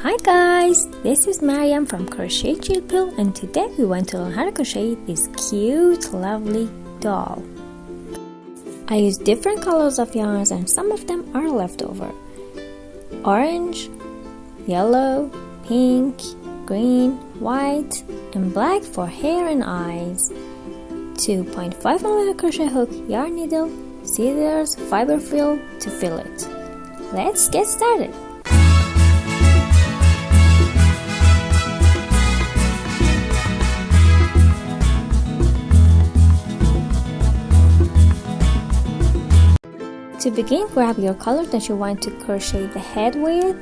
Hi guys, this is Maryam from Crochet Chill Pill, and today we want to learn how to crochet this cute, lovely doll. I use different colors of yarns and some of them are leftover. Orange, yellow, pink, green, white, and black for hair and eyes. 2.5mm crochet hook, yarn needle, scissors, fiber fill to fill it. Let's get started. To begin, grab your color that you want to crochet the head with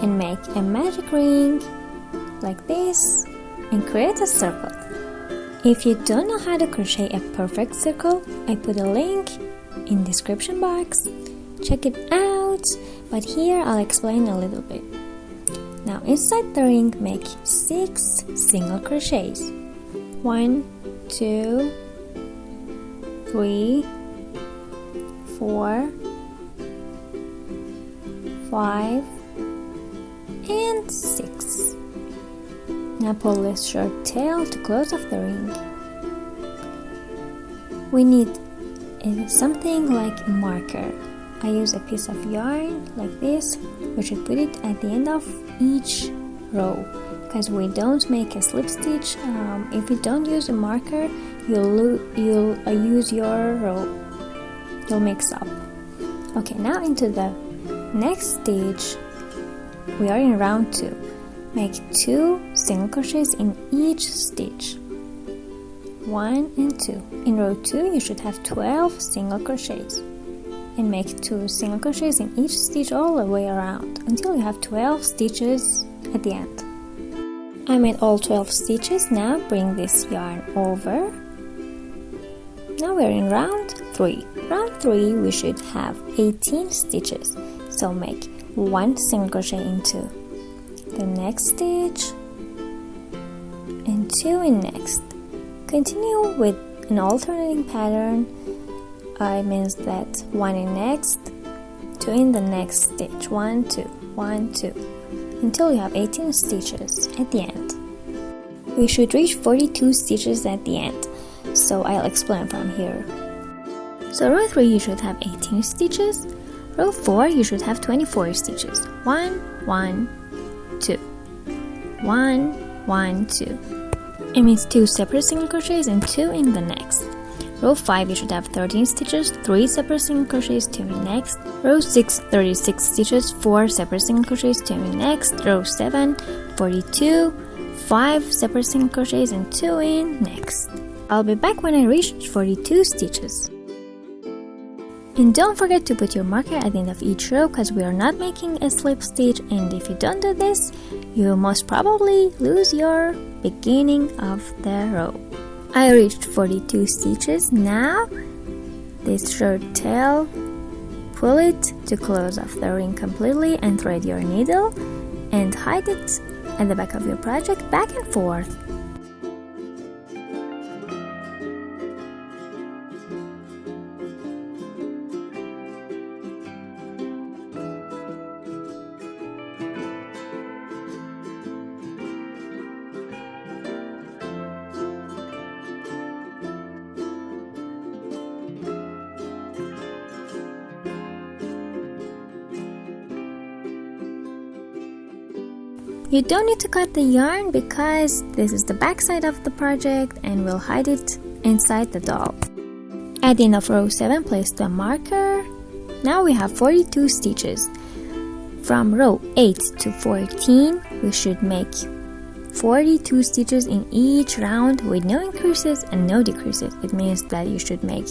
and make a magic ring like this and create a circle. If you don't know how to crochet a perfect circle, I put a link in the description box. Check it out, but here I'll explain a little bit. Now inside the ring, make 6 single crochets. 1, 2, 3, 4, 5, and 6. Now pull this short tail to close off the ring. We need something like a marker. I use a piece of yarn like this. We should put it at the end of each row because we don't make a slip stitch. If you don't use a marker, you'll use your row. You'll mix up. Okay, now into the next stage. We are in round 2. Make 2 single crochets in each stitch. 1 and 2. In row 2, you should have 12 single crochets. And make 2 single crochets in each stitch all the way around until you have 12 stitches at the end. I made all 12 stitches. Now bring this yarn over. Now we're in round 3. Round 3 we should have 18 stitches, so make 1 single crochet into the next stitch and 2 in next. Continue with an alternating pattern. It means that 1 in next, 2 in the next stitch, 1, 2, 1, 2, until you have 18 stitches at the end. We should reach 42 stitches at the end, so I'll explain from here. So row 3 you should have 18 stitches. Row 4 you should have 24 stitches. 1, 1, 2. 1, 1, 2. It means 2 separate single crochets and 2 in the next. Row 5 you should have 13 stitches, 3 separate single crochets, 2 in next. Row 6, 36 stitches, 4 separate single crochets, 2 in next. Row 7, 42, 5 separate single crochets and 2 in next. I'll be back when I reach 42 stitches. And don't forget to put your marker at the end of each row because we are not making a slip stitch, and if you don't do this, you will most probably lose your beginning of the row. I reached 42 stitches. Now this short tail, pull it to close off the ring completely and thread your needle and hide it at the back of your project back and forth. You don't need to cut the yarn because this is the back side of the project and we'll hide it inside the doll. At the end of row 7, place the marker. Now we have 42 stitches. From row 8 to 14, we should make 42 stitches in each round with no increases and no decreases. It means that you should make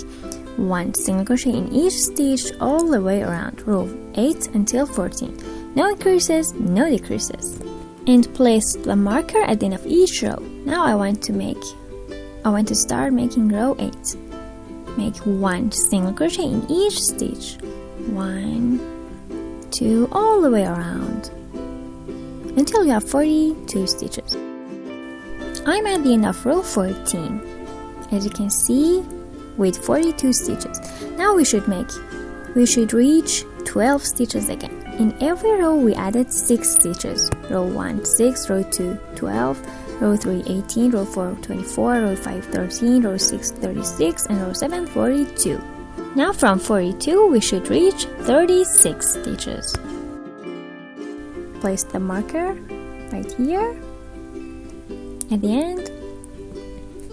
1 single crochet in each stitch all the way around row 8 until 14. No increases, no decreases. And place the marker at the end of each row. Now I want to start making row 8. Make 1 single crochet in each stitch. 1, 2, all the way around until you have 42 stitches. I'm at the end of row 14, as you can see, with 42 stitches. Now we should reach 12 stitches again. In every row we added 6 stitches. Row 1 6, row 2 12, row 3 18, row 4 24, row 5 13, row 6 36, and row 7 42. Now from 42 we should reach 36 stitches. Place the marker right here. At the end,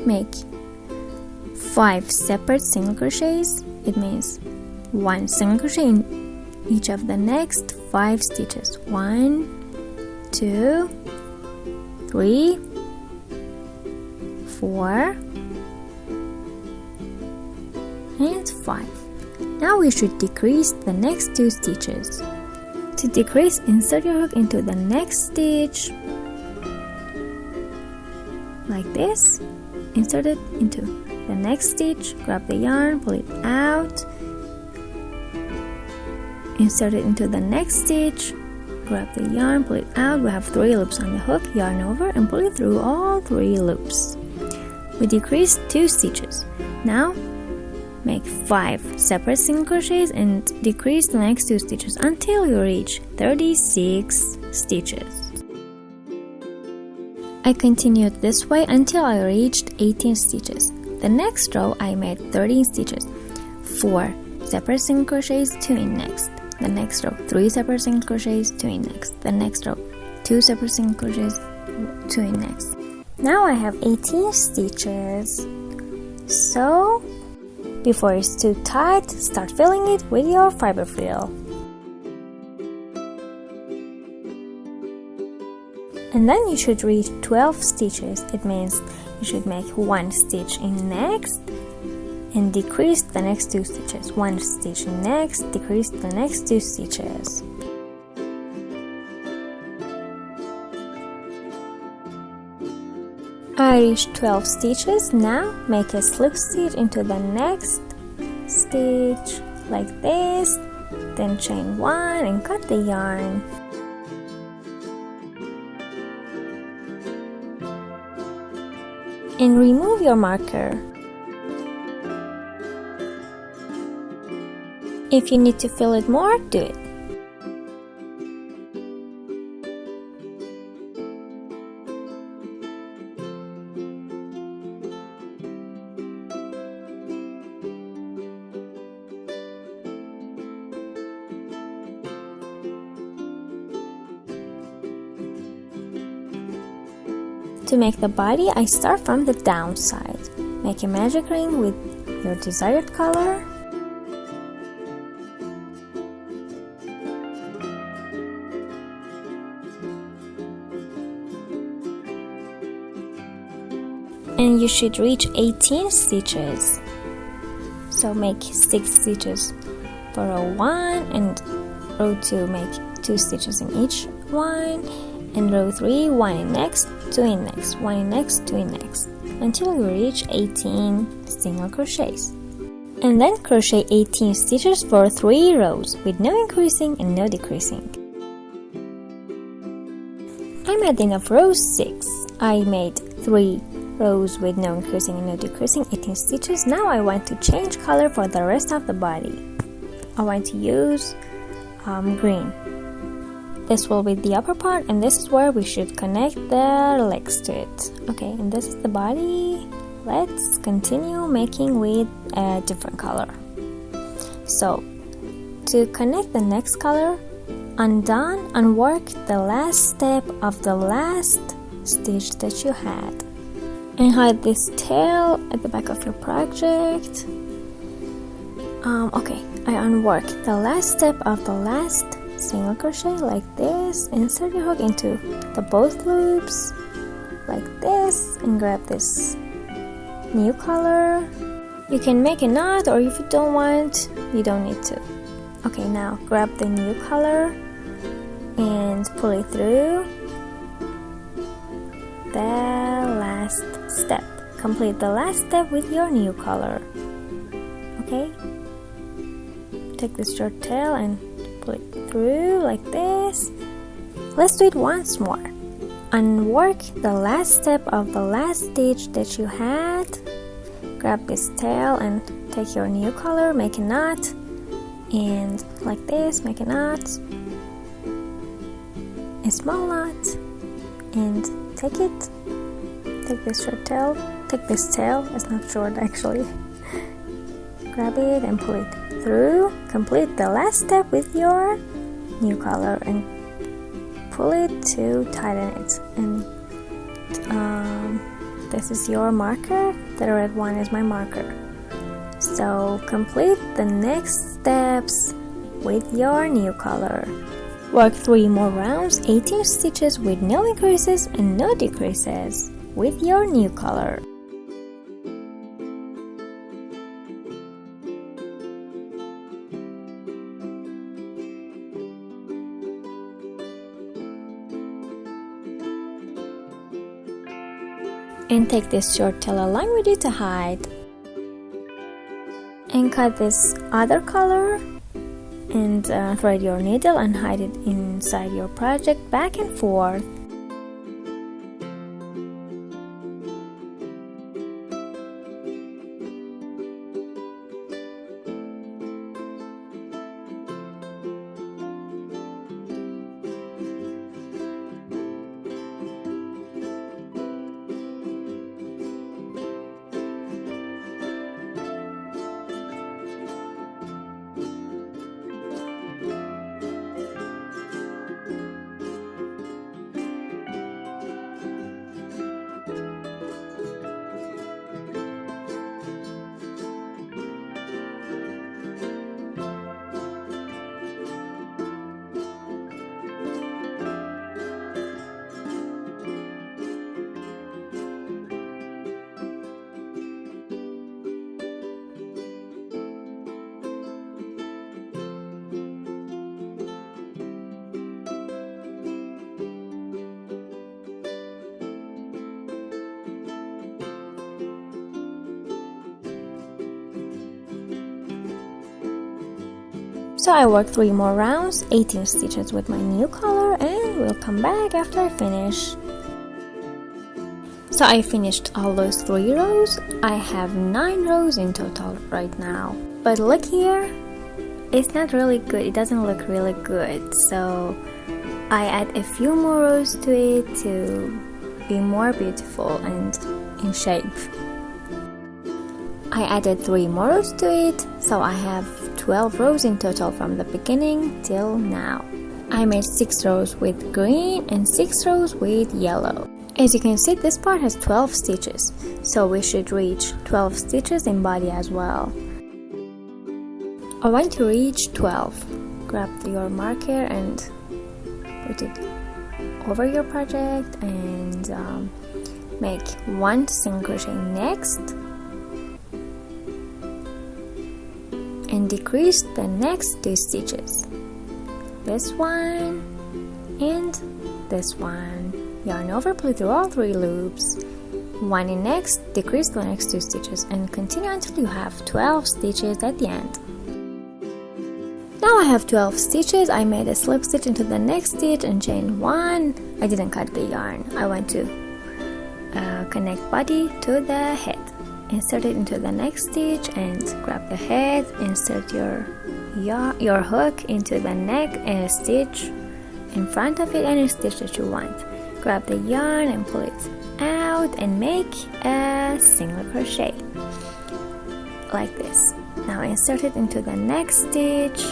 make 5 separate single crochets. It means 1 single crochet in each of the next 5 stitches. 1 2 3 4 and 5. Now we should decrease the next 2 stitches. To decrease, insert your hook into the next stitch like this. Insert it into the next stitch, grab the yarn, pull it out, insert it into the next stitch, grab the yarn, pull it out. We have 3 loops on the hook, yarn over and pull it through all 3 loops. We decreased 2 stitches. Now make 5 separate single crochets and decrease the next 2 stitches until you reach 36 stitches. I continued this way until I reached 18 stitches. The next row I made 13 stitches. 4 separate single crochets, 2 in next. The next row 3 separate single crochets, 2 in next. The next row 2 separate single crochets, 2 in next. Now I have 18 stitches. So before it's too tight, start filling it with your fiber fill. And then you should reach 12 stitches. It means you should make 1 stitch in next and decrease the next 2 stitches. 1 stitch in next, decrease the next 2 stitches. I reached 12 stitches. Now make a slip stitch into the next stitch like this, then chain 1 and cut the yarn. And remove your marker. If you need to fill it more, do it. To make the body, I start from the down side. Make a magic ring with your desired color. And you should reach 18 stitches. So make 6 stitches for row 1 and row 2 make 2 stitches in each one. And row 3, 1 in next, 2 in next, 1 in next, 2 in next, until you reach 18 single crochets. And then crochet 18 stitches for 3 rows with no increasing and no decreasing. I'm at the end of row 6. I made 3 rows with no increasing and no decreasing, 18 stitches. Now I want to change color for the rest of the body. I want to use green. This will be the upper part, and this is where we should connect the legs to it. Okay, and this is the body. Let's continue making with a different color. So, to connect the next color, unwork the last step of the last stitch that you had. And hide this tail at the back of your project. Okay, I unwork the last step of the last single crochet like this. Insert your hook into the both loops like this and grab this new color. You can make a knot, or if you don't want, you don't need to. Okay, now grab the new color and pull it through the last step. Complete the last step with your new color. Okay, take this short tail and pull it through like this. Let's do it once more. Unwork the last step of the last stitch that you had. Grab this tail and take your new color, make a knot, and like this, make a knot, a small knot and take this short tail, take this tail, it's not short actually, grab it and pull it through, complete the last step with your new color and pull it to tighten it. And this is your marker, the red one is my marker. So complete the next steps with your new color. Work 3 more rounds, 18 stitches with no increases and no decreases with your new color. And take this short tail along with you to hide. And cut this other color and thread your needle and hide it inside your project back and forth. So I worked 3 more rounds, 18 stitches with my new color, and we'll come back after I finish. So I finished all those 3 rows. I have 9 rows in total right now. But look here, it's not really good, it doesn't look really good. So I add a few more rows to it to be more beautiful and in shape. I added 3 more rows to it, so I have 12 rows in total from the beginning till now. I made 6 rows with green and 6 rows with yellow. As you can see, this part has 12 stitches, so we should reach 12 stitches in body as well. I want to reach 12. Grab your marker and put it over your project and make 1 single crochet next. And decrease the next 2 stitches, this one and this one. Yarn over, pull through all 3 loops, 1 in next, decrease the next 2 stitches, and continue until you have 12 stitches at the end. Now I have 12 stitches. I made a slip stitch into the next stitch and chain 1. I didn't cut the yarn. I want to connect body to the head. Insert it into the next stitch and grab the head, insert your hook into the neck and a stitch in front of it and a stitch that you want. Grab the yarn and pull it out and make a single crochet like this. Now insert it into the next stitch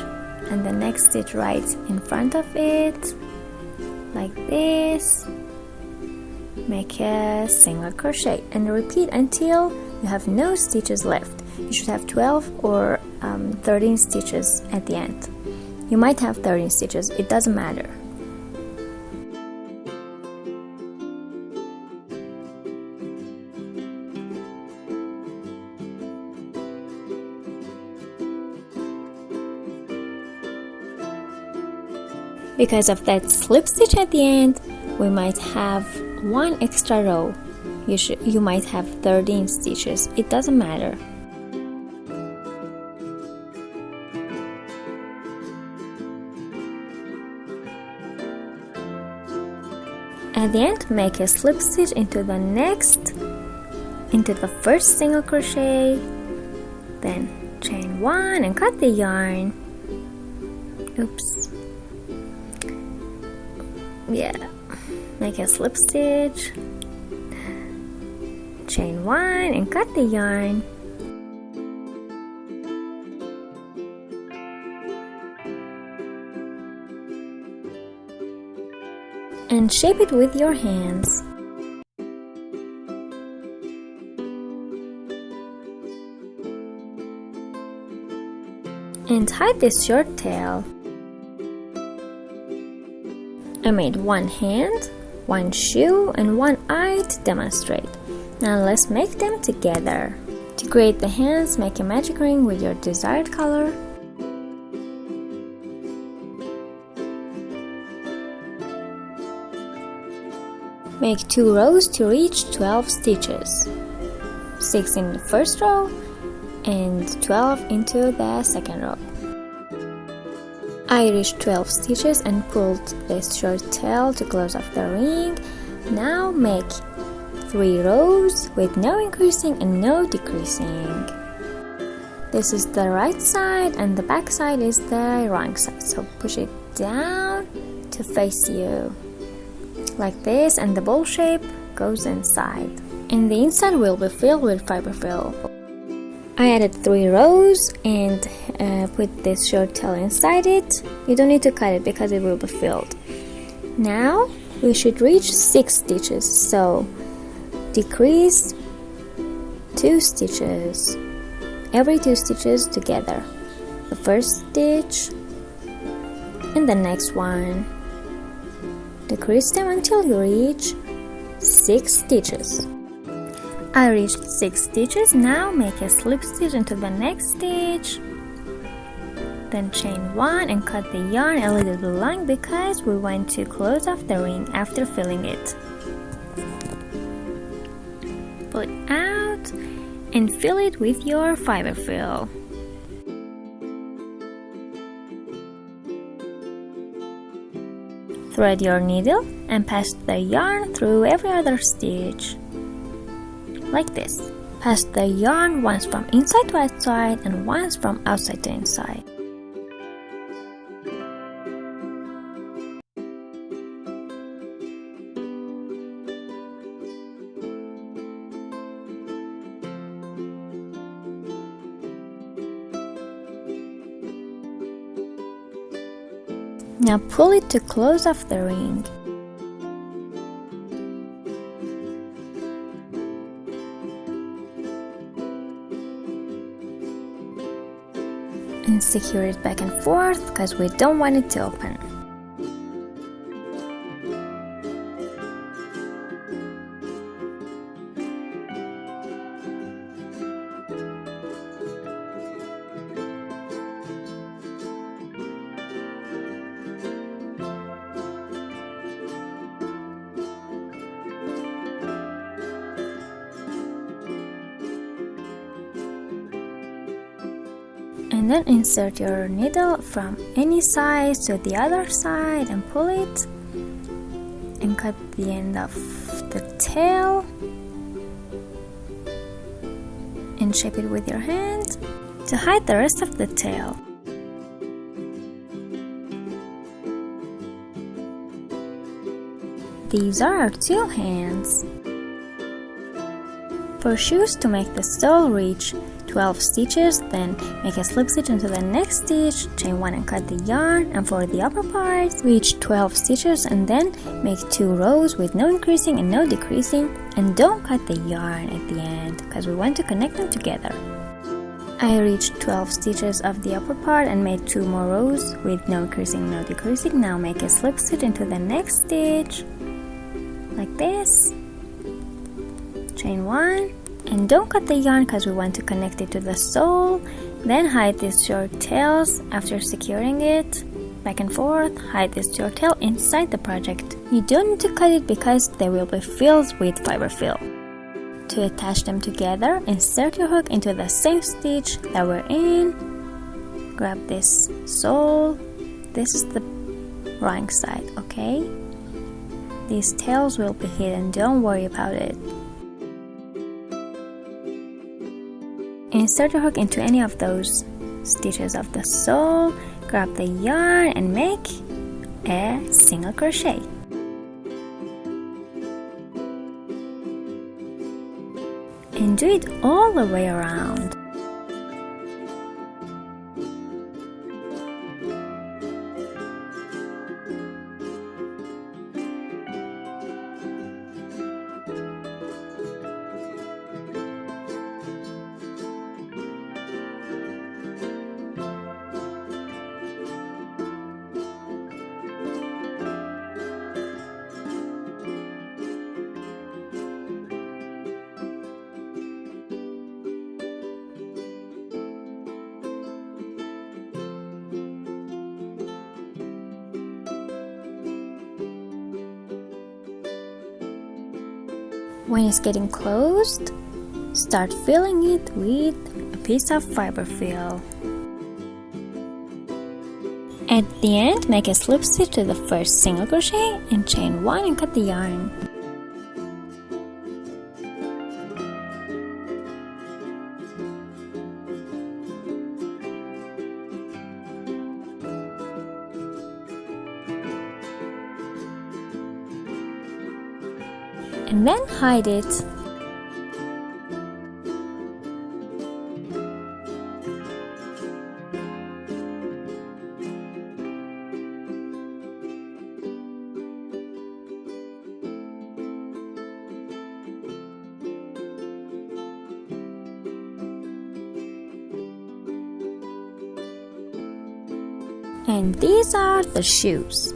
and the next stitch right in front of it like this. Make a single crochet and repeat until you have no stitches left. You should have 12 or 13 stitches at the end. You might have 13 stitches, it doesn't matter. Because of that slip stitch at the end, we might have 1 extra row. You might have 13 stitches, it doesn't matter. At the end, make a slip stitch into the first single crochet, then chain 1 and cut the yarn. Oops. yeah, make a slip stitch, chain 1 and cut the yarn. And shape it with your hands. And hide this short tail. I made one hand, one shoe, and one eye to demonstrate. Now let's make them together. To create the hands, make a magic ring with your desired color. Make 2 rows to reach 12 stitches. 6 in the first row and 12 into the second row. I reached 12 stitches and pulled this short tail to close off the ring. Now make 3 rows with no increasing and no decreasing. This is the right side and the back side is the wrong side, so push it down to face you like this, and the bowl shape goes inside, and the inside will be filled with fiber fill. I added 3 rows and put this short tail inside it. You don't need to cut it because it will be filled. Now we should reach 6 stitches, so decrease 2 stitches, every 2 stitches together, the first stitch and the next one. Decrease them until you reach 6 stitches. I reached 6 stitches. Now make a slip stitch into the next stitch, then chain 1 and cut the yarn a little bit long because we want to close off the ring after filling it. Pull it out and fill it with your fiber fill. Thread your needle and pass the yarn through every other stitch, like this. Pass the yarn once from inside to outside and once from outside to inside. Now pull it to close off the ring. And secure it back and forth because we don't want it to open. And then insert your needle from any side to the other side and pull it and cut the end of the tail and shape it with your hand to hide the rest of the tail. These are our 2 hands. For shoes, to make the sole reach 12 stitches, then make a slip stitch into the next stitch, chain 1 and cut the yarn, and for the upper part, reach 12 stitches and then make 2 rows with no increasing and no decreasing, and don't cut the yarn at the end because we want to connect them together. I reached 12 stitches of the upper part and made 2 more rows with no increasing, no decreasing. Now make a slip stitch into the next stitch, like this, chain 1, and don't cut the yarn because we want to connect it to the sole. Then hide these short tails after securing it, back and forth, hide this short tail inside the project. You don't need to cut it because they will be filled with fiber fill. To attach them together, insert your hook into the same stitch that we're in, grab this sole, this is the wrong side, okay? These tails will be hidden, don't worry about it. Insert your hook into any of those stitches of the sole, grab the yarn and make a single crochet. and do it all the way around. When it's getting closed, start filling it with a piece of fiber fill. At the end, make a slip stitch to the first single crochet and chain 1 and cut the yarn. And then hide it. And these are the shoes.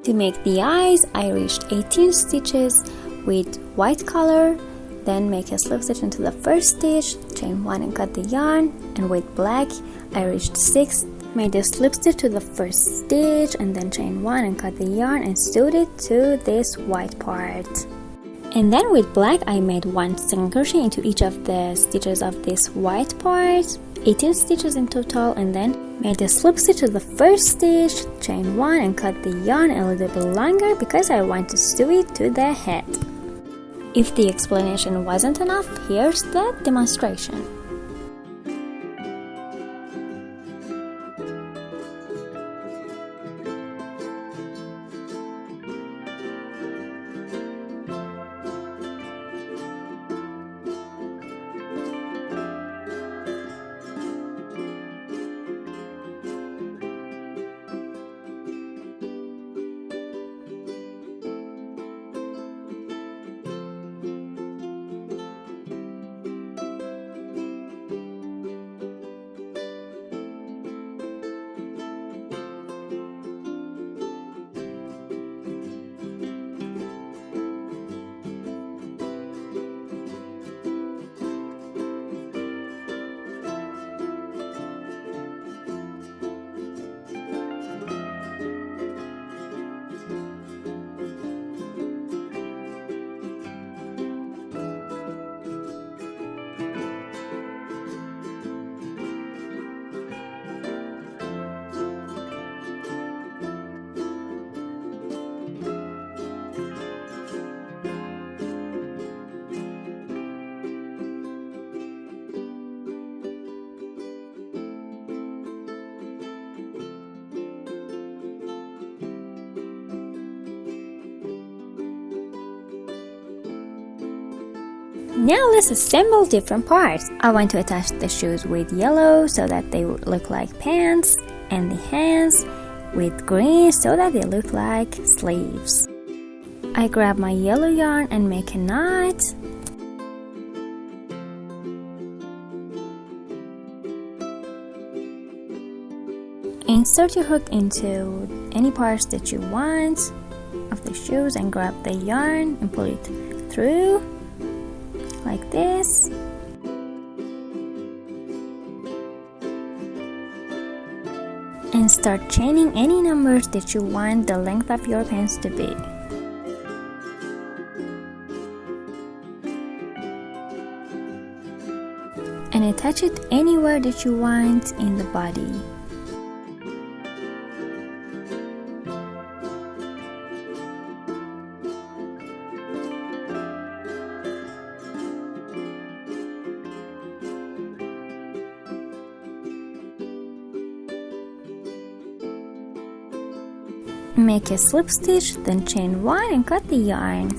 To make the eyes, I reached 18 stitches with white color, then make a slip stitch into the first stitch, chain 1 and cut the yarn, and with black, I reached 6, made a slip stitch to the first stitch, and then chain 1 and cut the yarn and sewed it to this white part. And then with black, I made 1 single crochet into each of the stitches of this white part, 18 stitches in total, and then made a slip stitch to the first stitch, chain 1 and cut the yarn a little bit longer because I want to sew it to the head. If the explanation wasn't enough, here's the demonstration. Now let's assemble different parts. I want to attach the shoes with yellow so that they would look like pants, and the hands with green so that they look like sleeves. I grab my yellow yarn and make a knot. Insert your hook into any parts that you want of the shoes and grab the yarn and pull it through like this. And start chaining any numbers that you want the length of your pants to be. And attach it anywhere that you want in the body. Make a slip stitch, then chain 1 and cut the yarn.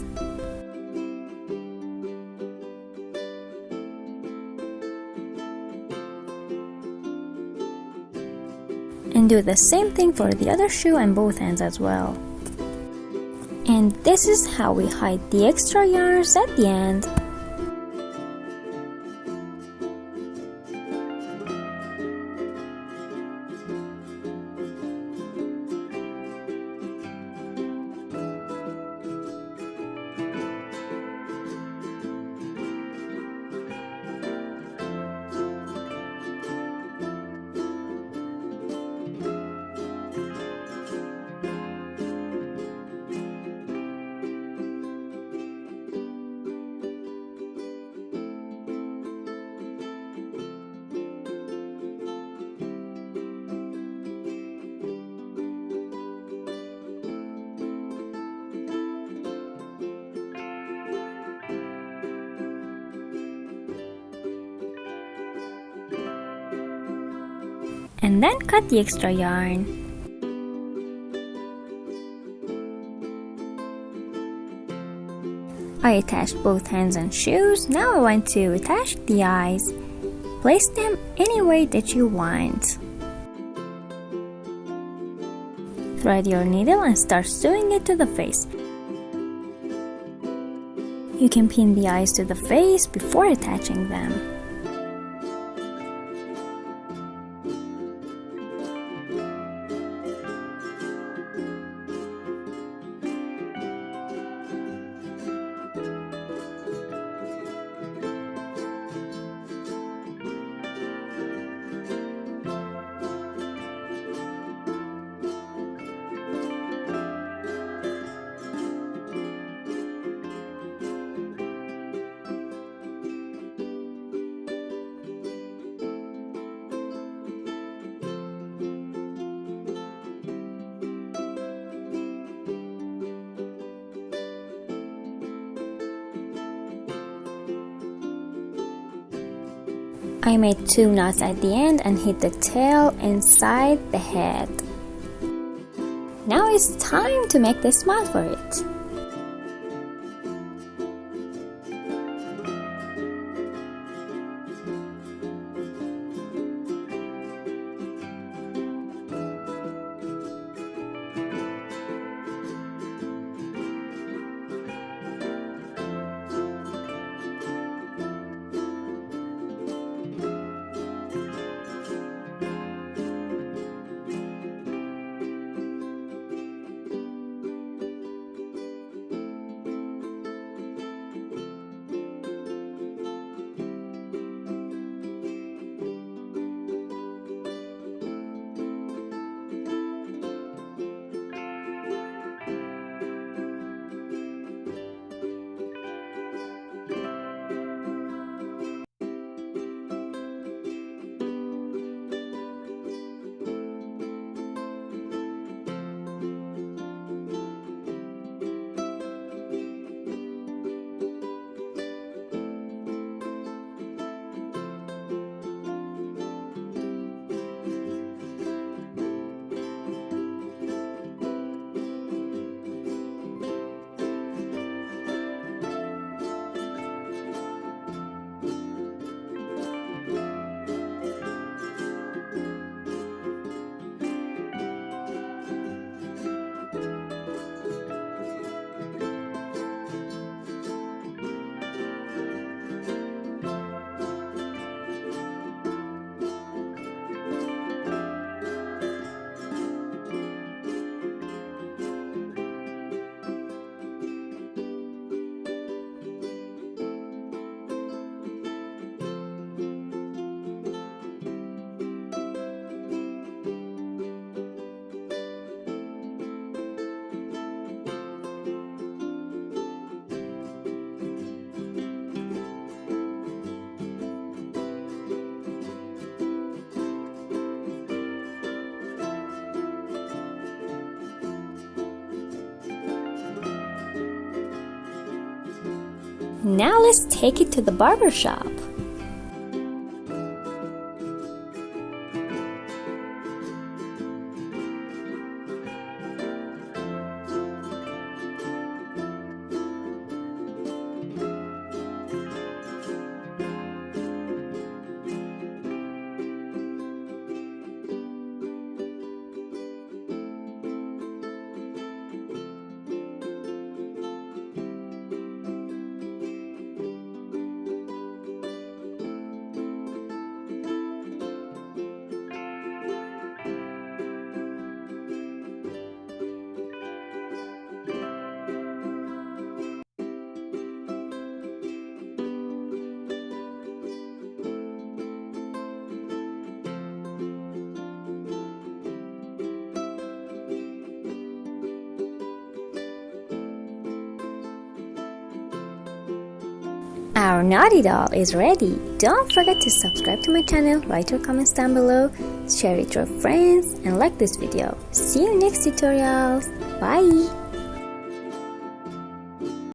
And do the same thing for the other shoe and both ends as well. And this is how we hide the extra yarns at the end. And then cut the extra yarn. I attached both hands and shoes. Now I want to attach the eyes. Place them any way that you want. Thread your needle and start sewing it to the face. You can pin the eyes to the face before attaching them. I made 2 knots at the end and hid the tail inside the head. Now it's time to make the smile for it. Now let's take it to the barber shop. Our naughty doll is ready. Don't forget to subscribe to my channel, write your comments down below, share it with your friends, and like this video. See you next tutorials. Bye!